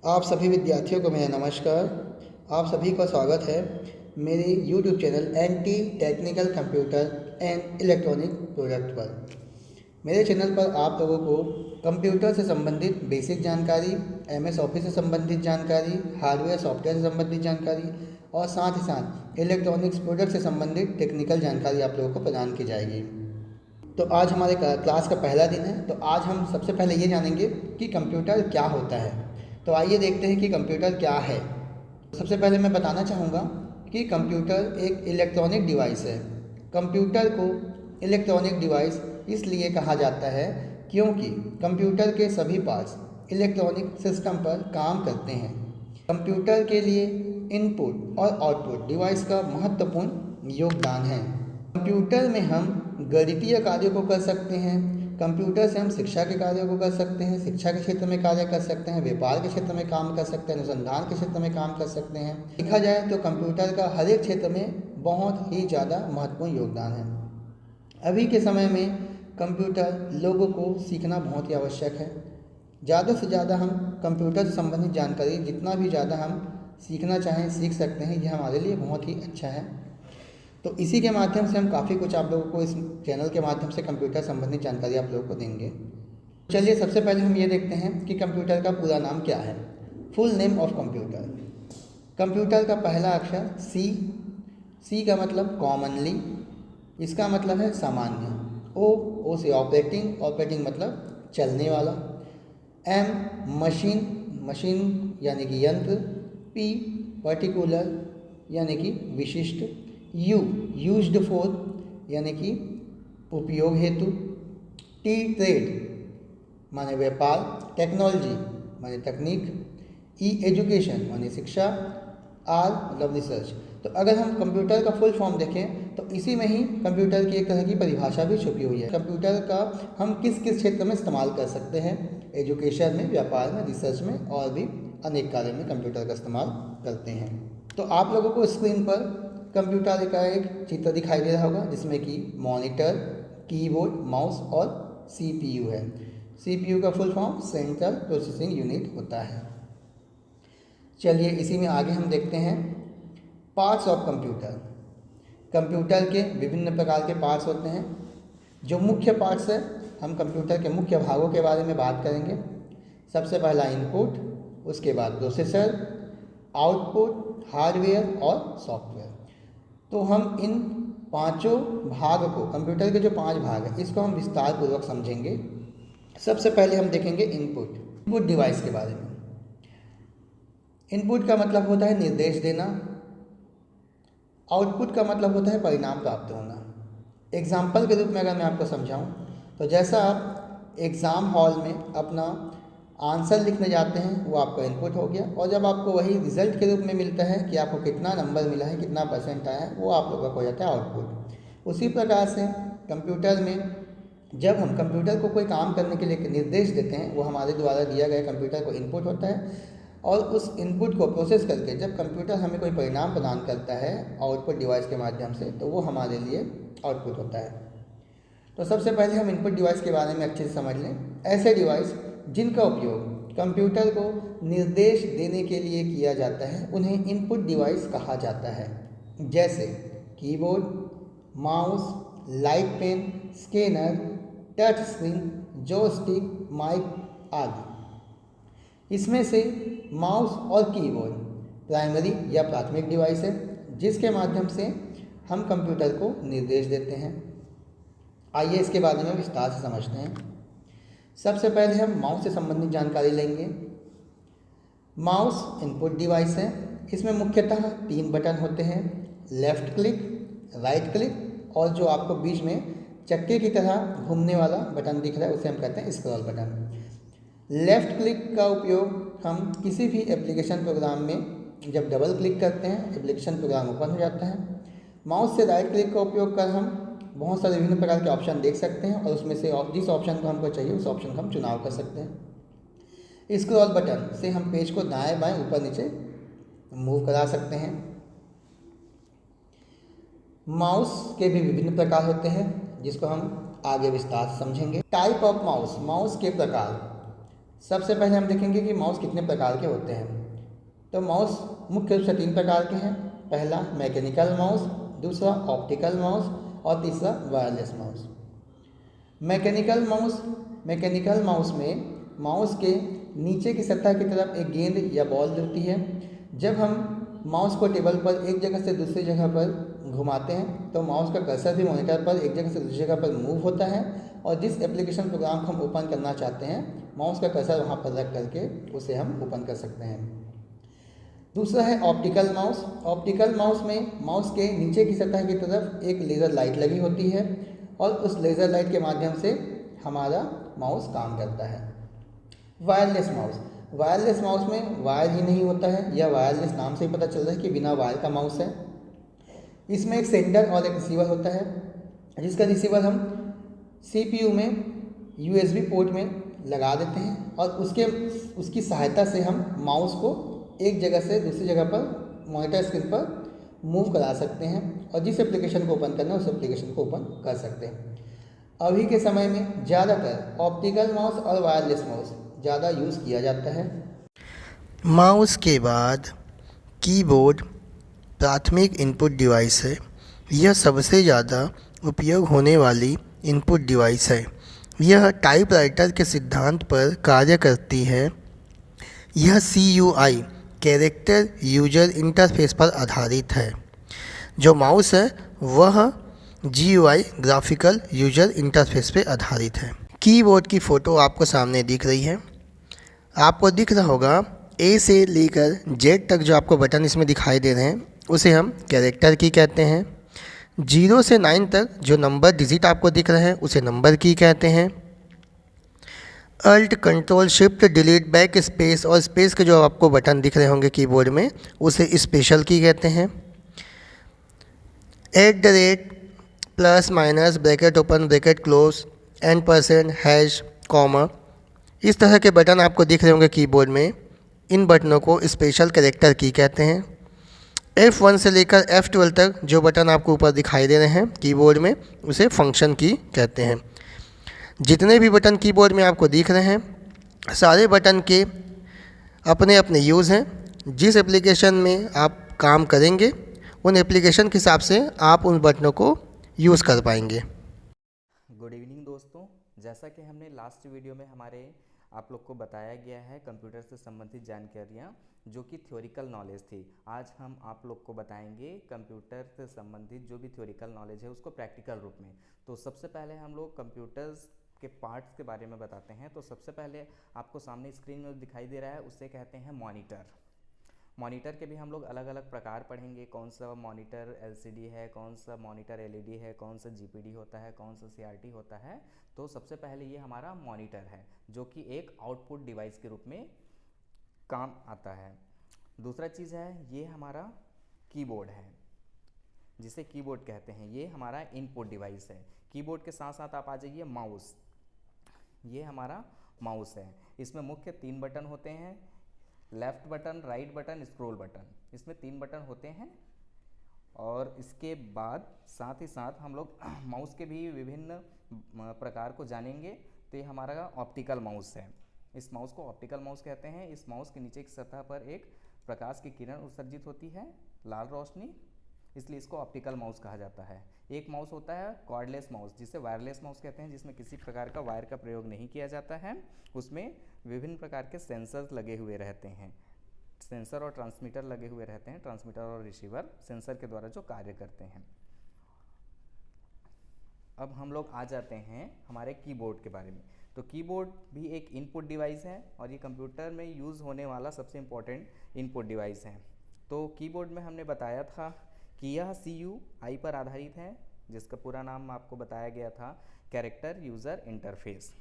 आप सभी विद्यार्थियों को मेरा नमस्कार। आप सभी का स्वागत है मेरे YouTube channel NT technical computer and electronic product पर। मेरे चैनल पर आप लोगों को कंप्यूटर से संबंधित बेसिक जानकारी, MS ऑफिस से संबंधित जानकारी, हार्डवेयर सॉफ्टवेयर से संबंधित जानकारी और साथ ही साथ इलेक्ट्रॉनिक्स प्रोडक्ट से संबंधित टेक्निकल जानकारी आप लोगों को प्रदान की जाएगी। तो आज हमारे क्लास का पहला दिन है। तो आज हम सबसे पहले ये जानेंगे कि कंप्यूटर क्या होता है। तो आइए देखते हैं कि कंप्यूटर क्या है। सबसे पहले मैं बताना चाहूँगा कि कंप्यूटर एक इलेक्ट्रॉनिक डिवाइस है। कंप्यूटर को इलेक्ट्रॉनिक डिवाइस इसलिए कहा जाता है क्योंकि कंप्यूटर के सभी पार्ट्स इलेक्ट्रॉनिक सिस्टम पर काम करते हैं। कंप्यूटर के लिए इनपुट और आउटपुट डिवाइस का महत्वपूर्ण योगदान है। कंप्यूटर में हम गणितीय कार्यों को कर सकते हैं। कंप्यूटर से हम शिक्षा के कार्यों को कर सकते हैं, शिक्षा के क्षेत्र में कार्य कर सकते हैं, व्यापार के क्षेत्र में काम कर सकते हैं, अनुसंधान के क्षेत्र में काम कर सकते हैं। देखा जाए तो कंप्यूटर का हर एक क्षेत्र में बहुत ही ज़्यादा महत्वपूर्ण योगदान है। अभी के समय में कंप्यूटर लोगों को सीखना बहुत ही आवश्यक है। ज़्यादा से ज़्यादा हम कंप्यूटर से संबंधित जानकारी जितना भी ज़्यादा हम सीखना चाहें सीख सकते हैं। यह हमारे लिए बहुत ही अच्छा है। तो इसी के माध्यम से हम काफ़ी कुछ आप लोगों को इस चैनल के माध्यम से कंप्यूटर संबंधित जानकारी आप लोगों को देंगे। चलिए सबसे पहले हम ये देखते हैं कि कंप्यूटर का पूरा नाम क्या है। Full name of computer. Computer का पहला अक्षर सी का मतलब कॉमनली, इसका मतलब है सामान्य। ओ से ऑपरेटिंग मतलब चलने वाला। एम मशीन यानी कि यंत्र। पी पर्टिकुलर यानी कि विशिष्ट। यूज्ड फॉर यानी कि उपयोग हेतु। टी ट्रेड माने व्यापार। टेक्नोलॉजी माने तकनीक। ई एजुकेशन माने शिक्षा। आर मतलब रिसर्च। तो अगर हम कंप्यूटर का फुल फॉर्म देखें तो इसी में ही कंप्यूटर की एक तरह की परिभाषा भी छुपी हुई है। कंप्यूटर का हम किस किस क्षेत्र में इस्तेमाल कर सकते हैं। एजुकेशन में, व्यापार में, रिसर्च में और भी अनेक कार्यों में कंप्यूटर का इस्तेमाल करते हैं। तो आप लोगों को स्क्रीन पर कंप्यूटर का एक चित्र दिखाई दे रहा होगा जिसमें कि मॉनिटर, कीबोर्ड, माउस और CPU है। CPU का full form central processing unit होता है। चलिए इसी में आगे हम देखते हैं पार्ट्स ऑफ कंप्यूटर। कंप्यूटर के विभिन्न प्रकार के पार्ट्स होते हैं। जो मुख्य पार्ट्स है, हम कंप्यूटर के मुख्य भागों के बारे में बात करेंगे। सबसे पहला इनपुट, उसके बाद प्रोसेसर, आउटपुट, हार्डवेयर और सॉफ्टवेयर। तो हम इन पांचों भाग को, कंप्यूटर के जो 5 भाग हैं, इसको हम विस्तार पूर्वक समझेंगे। सबसे पहले हम देखेंगे इनपुट डिवाइस के बारे में। इनपुट का मतलब होता है निर्देश देना। आउटपुट का मतलब होता है परिणाम प्राप्त होना। एग्जाम्पल के रूप में अगर मैं आपको समझाऊं तो जैसा आप एग्ज़ाम हॉल में अपना आंसर लिखने जाते हैं वो आपका इनपुट हो गया, और जब आपको वही रिजल्ट के रूप में मिलता है कि आपको कितना नंबर मिला है, कितना % आया है, वो आप लोगों का हो जाता है आउटपुट। उसी प्रकार से कंप्यूटर में जब हम कंप्यूटर को कोई काम करने के लिए निर्देश देते हैं, वो हमारे द्वारा दिया गया कंप्यूटर को इनपुट होता है, और उस इनपुट को प्रोसेस करके जब कंप्यूटर हमें कोई परिणाम प्रदान करता है आउटपुट डिवाइस के माध्यम से, तो वो हमारे लिए आउटपुट होता है। तो सबसे पहले हम इनपुट डिवाइस के बारे में अच्छे से समझ लें। ऐसे डिवाइस जिनका उपयोग कंप्यूटर को निर्देश देने के लिए किया जाता है उन्हें इनपुट डिवाइस कहा जाता है। जैसे keyboard, mouse, light pen, scanner, touch screen, joystick, mic आदि। इसमें से माउस और कीबोर्ड प्राइमरी या प्राथमिक डिवाइस है जिसके माध्यम से हम कंप्यूटर को निर्देश देते हैं। आइए इसके बारे में विस्तार से समझते हैं। सबसे पहले हम माउस से संबंधित जानकारी लेंगे। माउस इनपुट डिवाइस है। इसमें मुख्यतः 3 बटन होते हैं, लेफ़्ट क्लिक, राइट क्लिक और जो आपको बीच में चक्के की तरह घूमने वाला बटन दिख रहा है उसे हम कहते हैं स्क्रॉल बटन। लेफ़्ट क्लिक का उपयोग हम किसी भी एप्लीकेशन प्रोग्राम में जब डबल क्लिक करते हैं एप्लीकेशन प्रोग्राम ओपन हो जाता है। माउस से राइट क्लिक का उपयोग कर हम बहुत सारे विभिन्न प्रकार के ऑप्शन देख सकते हैं और उसमें से जिस ऑप्शन को हमको चाहिए उस ऑप्शन का हम चुनाव कर सकते हैं। स्क्रॉल बटन से हम पेज को दाएं बाएं ऊपर नीचे मूव करा सकते हैं। माउस के भी विभिन्न प्रकार होते हैं जिसको हम आगे विस्तार से समझेंगे। टाइप ऑफ माउस, माउस के प्रकार। सबसे पहले हम देखेंगे कि माउस कितने प्रकार के होते हैं। तो माउस मुख्य रूप से 3 प्रकार के हैं। पहला मैकेनिकल माउस, दूसरा ऑप्टिकल माउस और तीसरा वायरलेस माउस। मैकेनिकल माउस में माउस के नीचे की सतह की तरफ एक गेंद या बॉल होती है। जब हम माउस को टेबल पर एक जगह से दूसरी जगह पर घुमाते हैं तो माउस का कर्सर भी मॉनिटर पर एक जगह से दूसरी जगह पर मूव होता है और जिस एप्लीकेशन प्रोग्राम को हम ओपन करना चाहते हैं माउस का कर्सर वहाँ पर रख करके उसे हम ओपन कर सकते हैं। दूसरा है ऑप्टिकल माउस। ऑप्टिकल माउस में माउस के नीचे की सतह की तरफ एक लेज़र लाइट लगी होती है और उस लेज़र लाइट के माध्यम से हमारा माउस काम करता है। वायरलेस माउस में वायर ही नहीं होता है, या वायरलेस नाम से ही पता चल रहा है कि बिना वायर का माउस है। इसमें एक सेंडर और एक रिसीवर होता है, जिसका रिसीवर हम CPU में USB पोर्ट में लगा देते हैं और उसकी सहायता से हम माउस को एक जगह से दूसरी जगह पर मॉनिटर स्क्रीन पर मूव करा सकते हैं और जिस एप्लीकेशन को ओपन करना है उस एप्लीकेशन को ओपन कर सकते हैं। अभी के समय में ज़्यादातर ऑप्टिकल माउस और वायरलेस माउस ज़्यादा यूज़ किया जाता है। माउस के बाद कीबोर्ड प्राथमिक इनपुट डिवाइस है। यह सबसे ज़्यादा उपयोग होने वाली इनपुट डिवाइस है। यह टाइपराइटर के सिद्धांत पर कार्य करती है। यह CUI कैरेक्टर यूजर इंटरफेस पर आधारित है। जो माउस है वह GUI ग्राफिकल यूजर इंटरफेस पे आधारित है। कीबोर्ड की फ़ोटो आपको सामने दिख रही है। आपको दिख रहा होगा A से लेकर Z तक जो आपको बटन इसमें दिखाई दे रहे हैं उसे हम कैरेक्टर की कहते हैं। 0 से 9 तक जो नंबर डिजिट आपको दिख रहे हैं उसे नंबर की कहते हैं। Alt control shift delete backspace और स्पेस के जो आपको बटन दिख रहे होंगे कीबोर्ड में उसे स्पेशल की कहते हैं। @ Plus minus bracket open bracket close %, hash, comma, इस तरह के बटन आपको दिख रहे होंगे कीबोर्ड में। इन बटनों को स्पेशल कैरेक्टर की कहते हैं। F1 से लेकर F12 तक जो बटन आपको ऊपर दिखाई दे रहे हैं कीबोर्ड में उसे फंक्शन की कहते हैं। जितने भी बटन कीबोर्ड में आपको दिख रहे हैं सारे बटन के अपने अपने यूज़ हैं। जिस एप्लीकेशन में आप काम करेंगे उन एप्लीकेशन के हिसाब से आप उन बटनों को यूज़ कर पाएंगे। गुड इवनिंग दोस्तों, जैसा कि हमने लास्ट वीडियो में हमारे आप लोग को बताया गया है कंप्यूटर से संबंधित जानकारियाँ जो कि थ्योरिकल नॉलेज थी। आज हम आप लोग को बताएंगे कंप्यूटर से संबंधित जो भी थ्योरिकल नॉलेज है उसको प्रैक्टिकल रूप में। तो सबसे पहले हम लोग कंप्यूटर्स के पार्ट्स के बारे में बताते हैं। तो सबसे पहले आपको सामने स्क्रीन में दिखाई दे रहा है उसे कहते हैं मॉनिटर। मॉनिटर के भी हम लोग अलग अलग प्रकार पढ़ेंगे, कौन सा मॉनिटर LCD है, कौन सा मॉनिटर LED है, कौन सा GPD होता है, कौन सा CRT होता है। तो सबसे पहले ये हमारा मॉनिटर है जो कि एक आउटपुट डिवाइस के रूप में काम आता है। दूसरा चीज़ है ये हमारा कीबोर्ड है जिसे कीबोर्ड कहते हैं, ये हमारा इनपुट डिवाइस है। कीबोर्ड के साथ साथ आप आ जाइए माउस, ये हमारा माउस है। इसमें मुख्य 3 बटन होते हैं, left button, right button, scroll button. इसमें 3 बटन होते हैं और इसके बाद साथ ही साथ हम लोग माउस के भी विभिन्न प्रकार को जानेंगे। तो ये हमारा ऑप्टिकल माउस है। इस माउस को ऑप्टिकल माउस कहते हैं। इस माउस के नीचे की सतह पर एक प्रकाश की किरण उत्सर्जित होती है, लाल रोशनी, इसलिए इसको ऑप्टिकल माउस कहा जाता है। एक माउस होता है कॉर्डलेस माउस जिसे वायरलेस माउस कहते हैं, जिसमें किसी प्रकार का वायर का प्रयोग नहीं किया जाता है। उसमें विभिन्न प्रकार के सेंसर्स लगे हुए रहते हैं, सेंसर और ट्रांसमीटर लगे हुए रहते हैं। ट्रांसमीटर और रिसीवर सेंसर के द्वारा जो कार्य करते हैं। अब हम लोग आ जाते हैं हमारे कीबोर्ड के बारे में। तो कीबोर्ड भी एक इनपुट डिवाइस है और ये कंप्यूटर में यूज़ होने वाला सबसे इम्पोर्टेंट इनपुट डिवाइस है। तो कीबोर्ड में हमने बताया था कि यह CUI पर आधारित है, जिसका पूरा नाम आपको बताया गया था कैरेक्टर यूज़र इंटरफेस।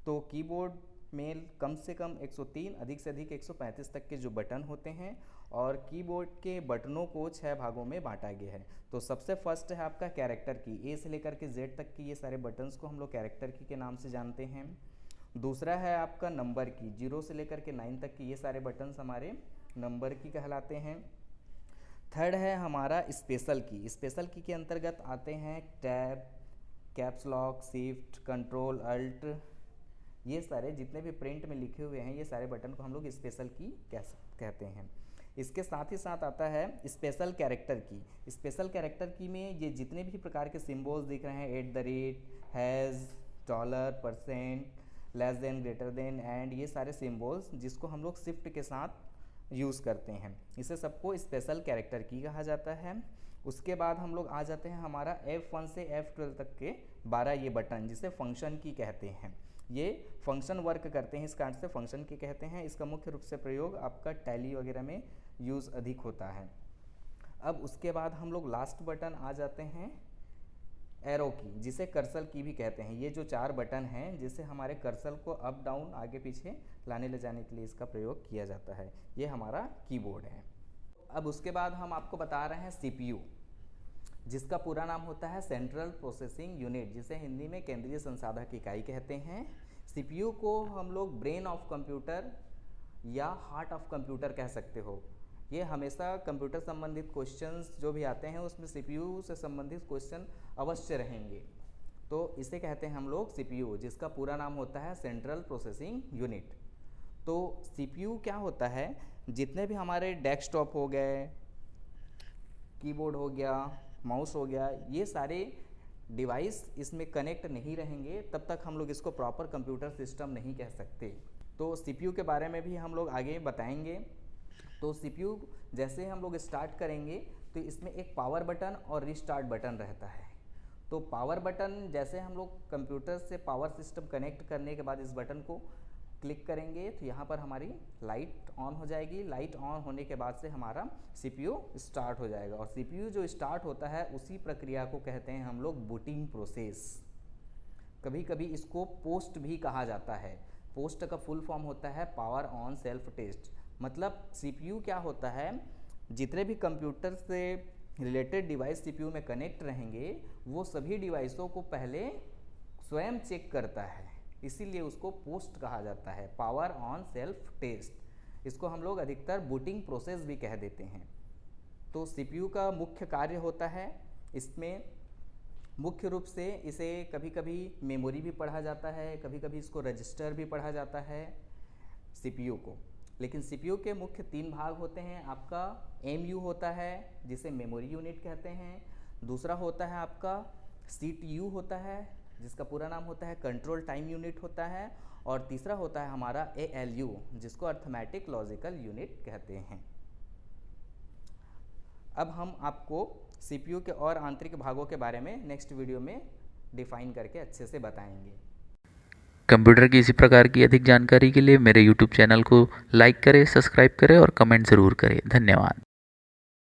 तो कीबोर्ड में कम से कम 103, अधिक से अधिक 135 तक के जो बटन होते हैं और कीबोर्ड के बटनों को 6 भागों में बांटा गया है। तो सबसे फर्स्ट है आपका कैरेक्टर की। A से लेकर के Z तक की ये सारे बटन्स को हम लोग कैरेक्टर की के नाम से जानते हैं। दूसरा है आपका नंबर की। 0 से लेकर के 9 तक की ये सारे बटन्स हमारे नंबर की कहलाते हैं। थर्ड है हमारा स्पेशल की। स्पेशल की के अंतर्गत आते हैं tab, caps lock, shift, control, alt, ये सारे जितने भी प्रिंट में लिखे हुए हैं ये सारे बटन को हम लोग स्पेशल की कहते हैं। इसके साथ ही साथ आता है स्पेशल कैरेक्टर की। स्पेशल कैरेक्टर की में ये जितने भी प्रकार के सिम्बल्स दिख रहे हैं, @ has, $%, less than, greater than and ये सारे सिम्बल्स जिसको हम लोग शिफ्ट के साथ यूज़ करते हैं, इसे सबको स्पेशल कैरेक्टर की कहा जाता है। उसके बाद हम लोग आ जाते हैं हमारा F1 से F12 तक के 12 ये बटन जिसे फंक्शन की कहते हैं। ये फंक्शन वर्क करते हैं, इस कारण से फंक्शन की कहते हैं। इसका मुख्य रूप से प्रयोग आपका टैली वगैरह में यूज़ अधिक होता है। अब उसके बाद हम लोग लास्ट बटन आ जाते हैं एरो की, जिसे कर्सर की भी कहते हैं। ये जो 4 बटन हैं जिसे हमारे कर्सर को अप डाउन आगे पीछे लाने ले जाने के लिए इसका प्रयोग किया जाता है। ये हमारा कीबोर्ड है। अब उसके बाद हम आपको बता रहे हैं CPU, जिसका पूरा नाम होता है सेंट्रल प्रोसेसिंग यूनिट, जिसे हिंदी में केंद्रीय संसाधक इकाई कहते हैं। CPU को हम लोग ब्रेन ऑफ कंप्यूटर या हार्ट ऑफ कंप्यूटर कह सकते हो। ये हमेशा कंप्यूटर संबंधित क्वेश्चंस जो भी आते हैं उसमें CPU से संबंधित क्वेश्चन अवश्य रहेंगे, तो इसे कहते हैं हम लोग CPU, जिसका पूरा नाम होता है सेंट्रल प्रोसेसिंग यूनिट। तो CPU क्या होता है, जितने भी हमारे डेस्कटॉप हो गए, कीबोर्ड हो गया, माउस हो गया, ये सारे डिवाइस इसमें कनेक्ट नहीं रहेंगे तब तक हम लोग इसको प्रॉपर कंप्यूटर सिस्टम नहीं कह सकते। तो CPU के बारे में भी हम लोग आगे बताएंगे। तो CPU जैसे हम लोग स्टार्ट करेंगे तो इसमें एक पावर बटन और रिस्टार्ट बटन रहता है। तो पावर बटन जैसे हम लोग कंप्यूटर से पावर सिस्टम कनेक्ट करने के बाद इस बटन को क्लिक करेंगे तो यहाँ पर हमारी लाइट ऑन हो जाएगी। लाइट ऑन होने के बाद से हमारा CPU स्टार्ट हो जाएगा, और CPU जो स्टार्ट होता है उसी प्रक्रिया को कहते हैं हम लोग बूटिंग प्रोसेस। कभी कभी इसको पोस्ट भी कहा जाता है। पोस्ट का फुल फॉर्म होता है पावर ऑन सेल्फ टेस्ट। मतलब CPU क्या होता है, जितने भी कंप्यूटर से रिलेटेड डिवाइस CPU में कनेक्ट रहेंगे वो सभी डिवाइसों को पहले स्वयं चेक करता है, इसीलिए उसको पोस्ट कहा जाता है, पावर ऑन सेल्फ टेस्ट। इसको हम लोग अधिकतर बूटिंग प्रोसेस भी कह देते हैं। तो CPU का मुख्य कार्य होता है, इसमें मुख्य रूप से इसे कभी कभी मेमोरी भी पढ़ा जाता है, कभी कभी इसको रजिस्टर भी पढ़ा जाता है CPU को। लेकिन CPU के मुख्य 3 भाग होते हैं। आपका MU होता है जिसे मेमोरी यूनिट कहते हैं, दूसरा होता है आपका CPU होता है जिसका पूरा नाम होता है कंट्रोल टाइम यूनिट होता है, और तीसरा होता है हमारा ALU जिसको अर्थमेटिक लॉजिकल यूनिट कहते हैं। अब हम आपको CPU के और आंतरिक भागों के बारे में नेक्स्ट वीडियो में डिफाइन करके अच्छे से बताएंगे। कंप्यूटर की इसी प्रकार की अधिक जानकारी के लिए मेरे YouTube चैनल को लाइक करें, सब्सक्राइब करें और कमेंट ज़रूर करें। धन्यवाद।